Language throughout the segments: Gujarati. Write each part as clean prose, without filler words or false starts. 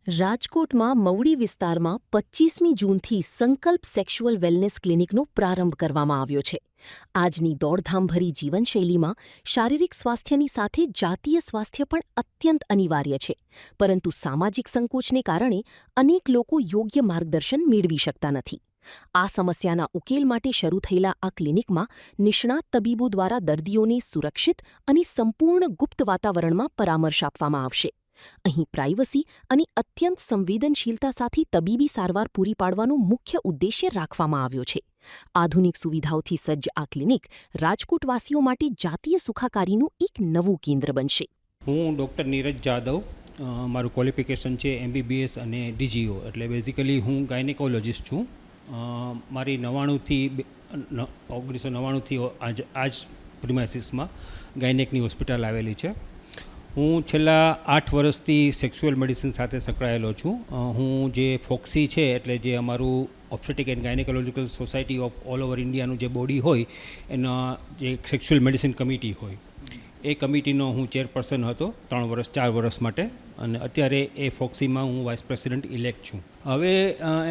રાજકોટમાં મવડી વિસ્તારમાં 25મી જૂનથી સંકલ્પ સેક્સ્યુઅલ વેલનેસ ક્લિનિકનો પ્રારંભ કરવામાં આવ્યો છે. આજની દોડધામભરી જીવનશૈલીમાં શારીરિક સ્વાસ્થ્યની સાથે જાતીય સ્વાસ્થ્ય પણ અત્યંત અનિવાર્ય છે, પરંતુ સામાજિક સંકોચને કારણે અનેક લોકો યોગ્ય માર્ગદર્શન મેળવી શકતા નથી. આ સમસ્યાના ઉકેલ માટે શરૂ થયેલા આ ક્લિનિકમાં નિષ્ણાત તબીબો દ્વારા દર્દીઓને સુરક્ષિત અને સંપૂર્ણ ગુપ્ત વાતાવરણમાં પરામર્શ આપવામાં આવશે. અહીં પ્રાઇવસી અને અત્યંત સંવેદનશીલતા સાથે તબીબી સારવાર પૂરી પાડવાનો મુખ્ય ઉદ્દેશ્ય રાખવામાં આવ્યો છે. આધુનિક સુવિધાઓથી સજ્જ આ ક્લિનિક રાજકોટવાસીઓ માટે જાતીય સુખાકારીનું એક નવું કેન્દ્ર બનશે. હું ડૉક્ટર નીરજ જાદવ, મારું ક્વોલિફિકેશન છે MBBS અને DGO, એટલે બેઝિકલી હું ગાયનેકોલોજિસ્ટ છું. મારી 1999થી આજ પ્રિમાઇસીસમાં ગાયનેકની હોસ્પિટલ આવેલી છે. હું છેલ્લા 8 વર્ષથી સેક્સ્યુઅલ મેડિસિન સાથે સંકળાયેલો છું. હું જે ફોક્સી છે, એટલે જે અમારું obstetric and gynaecological society of all over ઇન્ડિયાનું જે બોડી હોય, એના જે સેક્સ્યુઅલ મેડિસિન કમિટી હોય, એ કમિટીનો હું ચેરપર્સન હતો 4 વર્ષ માટે, અને અત્યારે એ ફોક્સીમાં હું વાઇસ પ્રેસિડેન્ટ ઇલેક્ટ છું. હવે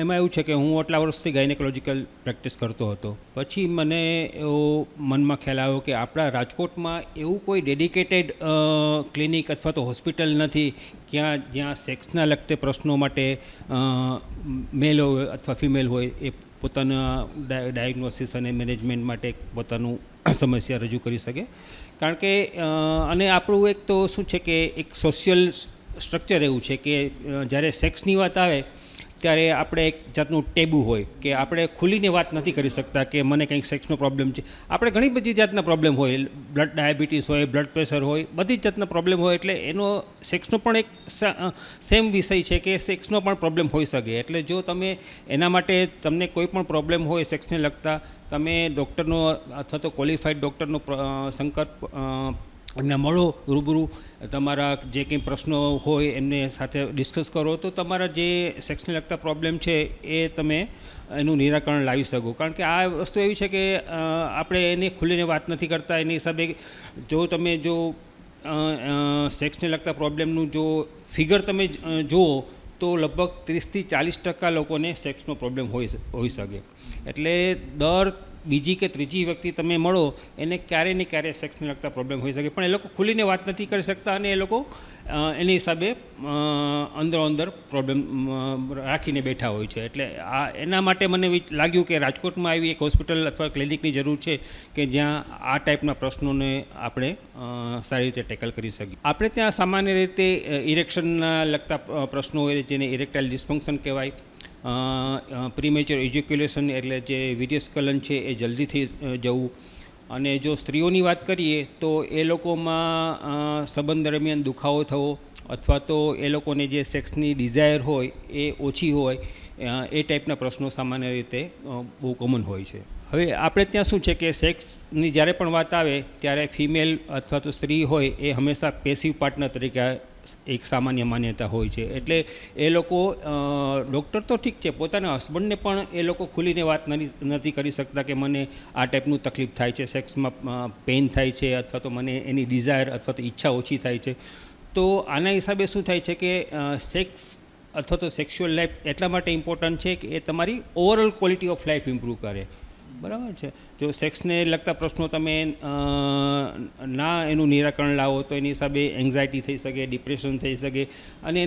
એમાં એવું છે કે હું આટલા વર્ષથી ગાયનેકોલોજીકલ પ્રેક્ટિસ કરતો હતો. પછી મને એવો મનમાં ખ્યાલ આવ્યો કે આપણા રાજકોટમાં એવું કોઈ ડેડિકેટેડ ક્લિનિક અથવા તો હોસ્પિટલ નથી જ્યાં સેક્સના લગતે પ્રશ્નો માટે મેલ હોય અથવા ફિમેલ હોય એ પોતાના ડાયગ્નોસિસ અને મેનેજમેન્ટ માટે પોતાનું સમસ્યા રજૂ કરી શકે. કારણ કે અને આપણું એક તો શું છે કે એક સોશિયલ સ્ટ્રક્ચર એવું છે કે જ્યારે સેક્સની વાત આવે ત્યારે આપણે એક જાતનું ટેબુ હોય કે આપણે ખુલીને વાત નથી કરી શકતા કે મને કંઈક સેક્સનો પ્રોબ્લેમ છે. આપણે ઘણી બધી જાતના પ્રોબ્લેમ હોય, બ્લડ ડાયાબિટીસ હોય, બ્લડ પ્રેશર હોય, બધી જ જાતના પ્રોબ્લેમ હોય. એટલે એનો સેક્સનો પણ એક સેમ વિષય છે કે સેક્સનો પણ પ્રોબ્લેમ હોઈ શકે. એટલે જો તમે એના માટે તમને કોઈ પણ પ્રોબ્લેમ હોય સેક્સને લગતા, તમે ડૉક્ટરનો અથવા તો ક્વોલિફાઈડ ડૉક્ટરનો એમને મળો, રૂબરૂ તમારા જે કંઈ પ્રશ્નો હોય એમને સાથે ડિસ્કસ કરો, તો તમારા જે સેક્સને લગતા પ્રોબ્લેમ છે એ તમે એનું નિરાકરણ લાવી શકો. કારણ કે આ વસ્તુ એવી છે કે આપણે એને ખુલીને વાત નથી કરતા. એની હિસાબે તમે સેક્સને લગતા પ્રોબ્લેમનું જો ફિગર તમે જુઓ તો લગભગ 30-40% લોકોને સેક્સનો પ્રોબ્લેમ હોઈ શકે. એટલે દર બીજી કે ત્રીજી વ્યક્તિ તમે મળો એને ક્યારે ને ક્યારે સેક્સને લગતા પ્રોબ્લેમ હોઈ શકે, પણ એ લોકો ખુલીને વાત નથી કરી શકતા અને એ લોકો એની હિસાબે અંદર પ્રોબ્લેમ રાખીને બેઠા હોય છે. એટલે એના માટે મને લાગ્યું કે રાજકોટમાં આવી એક હોસ્પિટલ અથવા ક્લિનિકની જરૂર છે કે જ્યાં આ ટાઈપના પ્રશ્નોને આપણે સારી રીતે ટેકલ કરી શકીએ. આપણે ત્યાં સામાન્ય રીતે ઇરેક્શનના લગતા પ્રશ્નો હોય જેને ઇરેક્ટાઇલ ડિસ્ફંક્શન કહેવાય, પ્રીમેચ્યોર ઇજેક્યુલેશન એટલે જે વીર્યસ્ખલન છે એ જલ્દીથી જવું, અને જો સ્ત્રીઓની વાત કરીએ તો એ લોકોમાં સંબંધ દરમિયાન દુખાવો થવો અથવા તો એ લોકોને જે સેક્સની ડિઝાયર હોય એ ઓછી હોય, એ ટાઈપના પ્રશ્નો સામાન્ય રીતે બહુ કોમન હોય છે. હવે આપણે ત્યાં શું છે કે સેક્સની જ્યારે પણ વાત આવે ત્યારે ફિમેલ અથવા તો સ્ત્રી હોય એ હંમેશા પેસિવ પાર્ટનર તરીકે એક સામાન્ય માન્યતા હોય છે. એટલે એ લોકો ડૉક્ટર તો ઠીક છે, પોતાના હસબન્ડને પણ એ લોકો ખુલીને વાત નથી કરી શકતા કે મને આ ટાઈપનું તકલીફ થાય છે, સેક્સમાં પેઇન થાય છે અથવા તો મને એની ડિઝાયર અથવા તો ઈચ્છા ઓછી થાય છે. તો આના હિસાબે શું થાય છે કે સેક્સ અથવા તો સેક્સ્યુઅલ લાઈફ એટલા માટે ઇમ્પોર્ટન્ટ છે કે એ તમારી overall quality of life improve કરે. બરાબર છે. જો સેક્સને લગતા પ્રશ્નો તમે એનું નિરાકરણ લાવો તો એની હિસાબે એન્ઝાયટી થઈ શકે, ડિપ્રેશન થઈ શકે, અને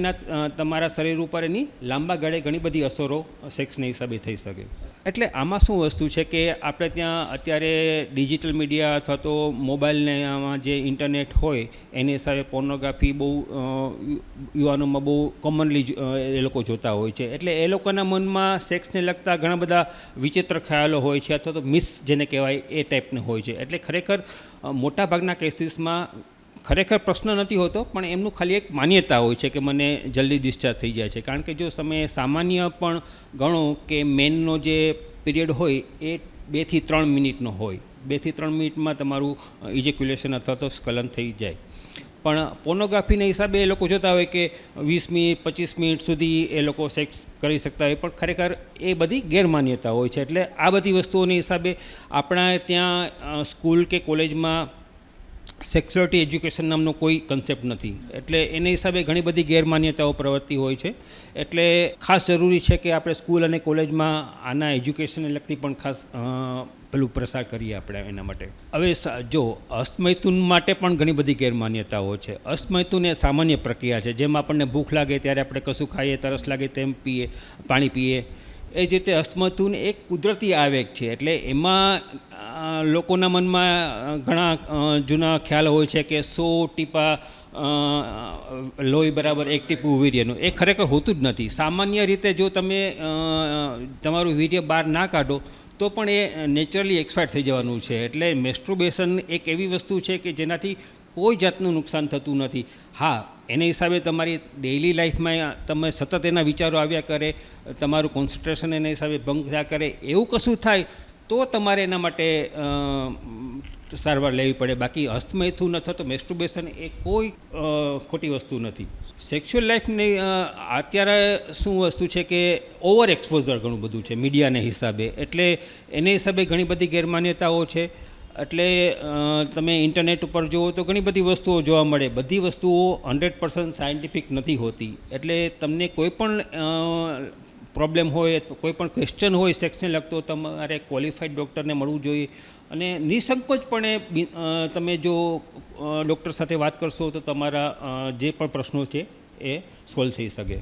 તમારા શરીર ઉપર એની લાંબા ગાળે ઘણી બધી અસરો સેક્સના હિસાબે થઈ શકે. એટલે આમાં શું વસ્તુ છે કે આપણે ત્યાં અત્યારે ડિજિટલ મીડિયા અથવા તો મોબાઈલને આમાં જે ઇન્ટરનેટ હોય એની હિસાબે પોર્નોગ્રાફી બહુ યુવાનોમાં બહુ કોમનલી એ લોકો જોતા હોય છે. એટલે એ લોકોના મનમાં સેક્સને લગતા ઘણા બધા વિચિત્ર ખ્યાલો હોય છે અથવા તો મિસ જેને કહેવાય એ ટાઈપને હોય છે. એટલે ખરેખર મોટાભાગના કેસીસમાં ખરેખર પ્રશ્ન નથી હોતો, પણ એમનું ખાલી એક માન્યતા હોય છે કે મને જલ્દી ડિસ્ચાર્જ થઈ જાય છે. કારણ કે જો તમે સામાન્ય પણ ગણો કે મેનનો જે પીરિયડ હોય એ 2 થી 3 મિનિટનો હોય. 2 થી 3 મિનિટમાં તમારું ઇજેક્યુલેશન અથવા તો સ્ખલન થઈ જાય. પણ પોર્નોગ્રાફીના હિસાબે એ લોકો જોતા હોય કે 20 મિનિટ 25 મિનિટ સુધી એ લોકો સેક્સ કરી શકતા હોય, પણ ખરેખર એ બધી ગેરમાન્યતા હોય છે. એટલે આ બધી વસ્તુઓની હિસાબે આપણા ત્યાં સ્કૂલ કે કોલેજમાં સેક્સ્યુઆલિટી એજ્યુકેશન નામનો કોઈ કન્સેપ્ટ નથી. એટલે એને હિસાબે ઘણી બધી ગેરમાન્યતાઓ પ્રવૃત્તિ હોય છે. એટલે ખાસ જરૂરી છે કે આપણે સ્કૂલ અને કોલેજમાં આના એજ્યુકેશનને લગતી પણ ખાસ પેલું પ્રસાર કરીએ આપણે એના માટે. હવે જો અસ્તમૈથુન માટે પણ ઘણી બધી ગેરમાન્યતાઓ છે. અસ્તમૈથુન એ સામાન્ય પ્રક્રિયા છે. જેમ આપણને ભૂખ લાગે ત્યારે આપણે કશું ખાઈએ, તરસ લાગે તેમ પાણી પીએ. એ જ રીતે અસ્તમૈથુન એક કુદરતી આવેગ છે. એટલે એમાં લોકોના મનમાં ઘણા જૂના ખ્યાલ હોય છે કે 100 ટીપા લોહી બરાબર 1 ટીપું વીર્યનું. એ ખરેખર હોતું જ નથી. સામાન્ય રીતે જો તમે તમારું વીર્ય બહાર ના કાઢો તો પણ એ નેચરલી એક્સપાયર થઈ જવાનું છે. એટલે મેસ્ટ્રુબેશન એક એવી વસ્તુ છે કે જેનાથી કોઈ જાતનું નુકસાન થતું નથી. હા, એને હિસાબે તમારી ડેઇલી લાઈફમાં તમે સતત એના વિચારો આવ્યા કરે, તમારું કોન્સન્ટ્રેશન એના હિસાબે ભંગ થયા કરે, એવું કશું થાય તો તમારે એના માટે સારવાર લેવી પડે. બાકી અસ્તમૈથુન અથવા તો મેસ્ટ્રુબેશન એ કોઈ ખોટી વસ્તુ નથી. સેક્સ્યુઅલ લાઈફની અત્યારે શું વસ્તુ છે કે ઓવર એક્સપોઝર ઘણું બધું છે મીડિયાને હિસાબે. એટલે એને હિસાબે ઘણી બધી ગેરમાન્યતાઓ છે. એટલે તમે ઇન્ટરનેટ ઉપર જુઓ તો ઘણી બધી વસ્તુઓ જોવા મળે. બધી વસ્તુઓ 100% સાયન્ટિફિક નથી હોતી. એટલે તમને કોઈ પણ પ્રોબ્લેમ હોય, કોઈ પણ ક્વેશ્ચન હોય સેક્સને લગતો, તમારે ક્વોલિફાઈડ ડૉક્ટરને મળવું જોઈએ. અને નિસંકોચપણે તમે જો ડૉક્ટર સાથે વાત કરશો તો તમારા જે પણ પ્રશ્નો છે એ સોલ્વ થઈ શકે.